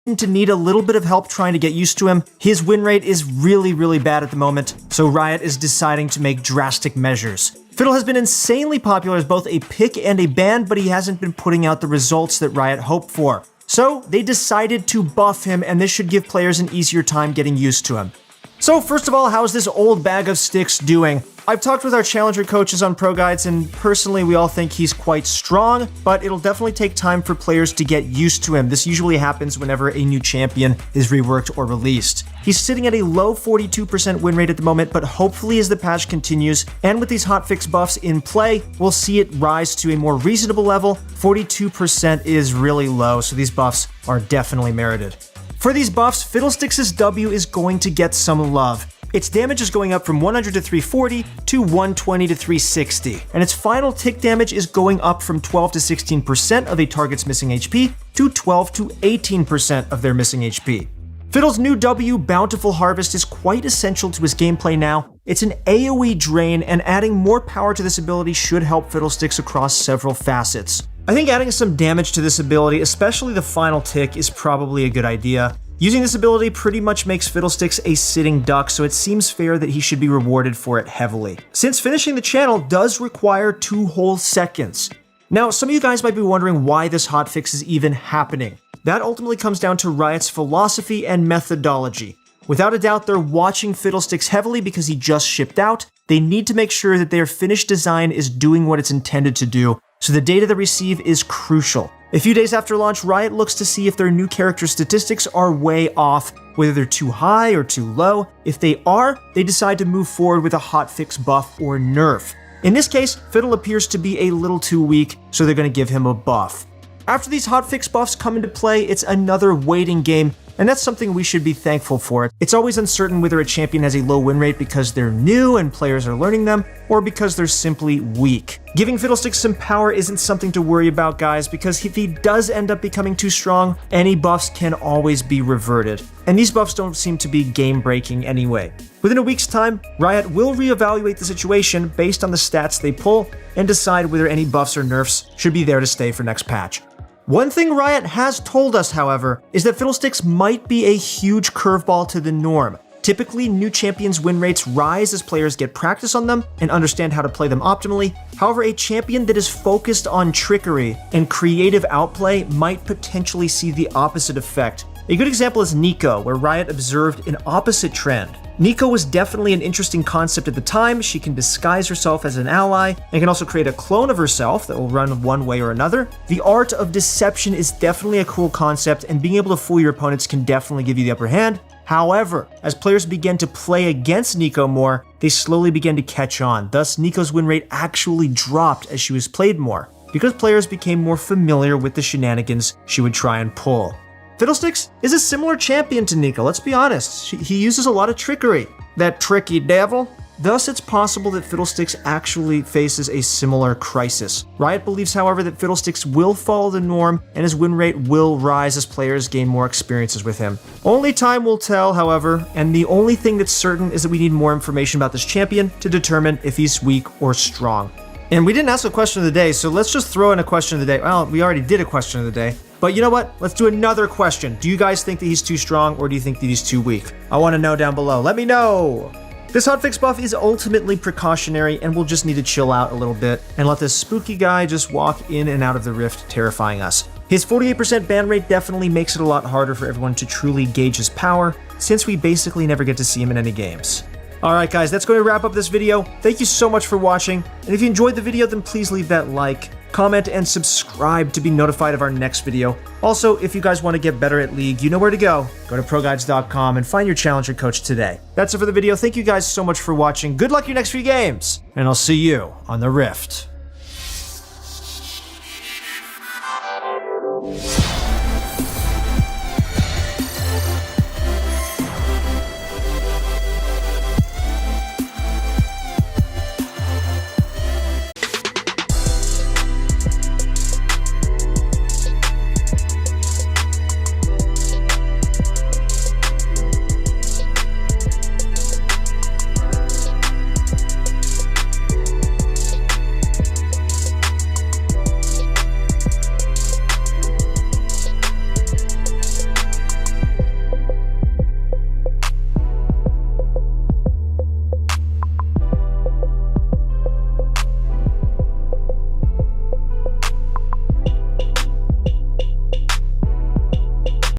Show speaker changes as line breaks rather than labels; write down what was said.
to need a little bit of help trying to get used to him. His win rate is really bad at the moment, so Riot is deciding to make drastic measures. Fiddle has been insanely popular as both a pick and a ban, but he hasn't been putting out the results that Riot hoped for. So they decided to buff him, and this should give players an easier time getting used to him. So first of all, how's this old bag of sticks doing? I've talked with our challenger coaches on proguides, and personally we all think he's quite strong, but it'll definitely take time for players to get used to him. This usually happens whenever a new champion is reworked or released. He's sitting at a low 42% win rate at the moment, but hopefully as the patch continues, and with these hotfix buffs in play, we'll see it rise to a more reasonable level. 42% is really low, so these buffs are definitely merited. For these buffs, Fiddlesticks' W is going to get some love. Its damage is going up from 100 to 340 to 120 to 360, and its final tick damage is going up from 12 to 16% of a target's missing HP to 12 to 18% of their missing HP. Fiddle's new W, Bountiful Harvest, is quite essential to his gameplay now. It's an AoE drain, and adding more power to this ability should help Fiddlesticks across several facets. I think adding some damage to this ability, especially the final tick, is probably a good idea. Using this ability pretty much makes Fiddlesticks a sitting duck, so it seems fair that he should be rewarded for it heavily. Since finishing the channel does require 2 whole seconds. Now, some of you guys might be wondering why this hotfix is even happening. That ultimately comes down to Riot's philosophy and methodology. Without a doubt, they're watching Fiddlesticks heavily because he just shipped out. They need to make sure that their finished design is doing what it's intended to do, so the data they receive is crucial. A few days after launch, Riot looks to see if their new character statistics are way off, whether they're too high or too low. If they are, they decide to move forward with a hotfix buff or nerf. In this case, Fiddle appears to be a little too weak, so they're going to give him a buff. After these hotfix buffs come into play, it's another waiting game, and that's something we should be thankful for. It's always uncertain whether a champion has a low win rate because they're new and players are learning them, or because they're simply weak. Giving Fiddlesticks some power isn't something to worry about, guys, because if he does end up becoming too strong, any buffs can always be reverted. And these buffs don't seem to be game-breaking anyway. Within a week's time, Riot will reevaluate the situation based on the stats they pull and decide whether any buffs or nerfs should be there to stay for next patch. One thing Riot has told us, however, is that Fiddlesticks might be a huge curveball to the norm. Typically, new champions' win rates rise as players get practice on them and understand how to play them optimally. However, a champion that is focused on trickery and creative outplay might potentially see the opposite effect. A good example is Neeko, where Riot observed an opposite trend. Neeko was definitely an interesting concept at the time. She can disguise herself as an ally and can also create a clone of herself that will run one way or another. The art of deception is definitely a cool concept, and being able to fool your opponents can definitely give you the upper hand. However, as players began to play against Neeko more, they slowly began to catch on. Thus, Neeko's win rate actually dropped as she was played more, because players became more familiar with the shenanigans she would try and pull. Fiddlesticks is a similar champion to Neeko, let's be honest. He uses a lot of trickery. That tricky devil. Thus, it's possible that Fiddlesticks actually faces a similar crisis. Riot believes, however, that Fiddlesticks will follow the norm and his win rate will rise as players gain more experiences with him. Only time will tell, however, and the only thing that's certain is that we need more information about this champion to determine if he's weak or strong. And we didn't ask a question of the day, so let's just throw in a question of the day. Well, we already did a question of the day. But you know what? Let's do another question. Do you guys think that he's too strong, or do you think that he's too weak? I want to know down below. Let me know! This hotfix buff is ultimately precautionary, and we'll just need to chill out a little bit and let this spooky guy just walk in and out of the rift, terrifying us. His 48% ban rate definitely makes it a lot harder for everyone to truly gauge his power, since we basically never get to see him in any games. Alright guys, that's going to wrap up this video. Thank you so much for watching, and if you enjoyed the video, then please leave that like, comment, and subscribe to be notified of our next video. Also, if you guys want to get better at League, you know where to go. Go to proguides.com and find your challenger coach today. That's it for the video. Thank you guys so much for watching. Good luck your next few games, and I'll see you on the Rift.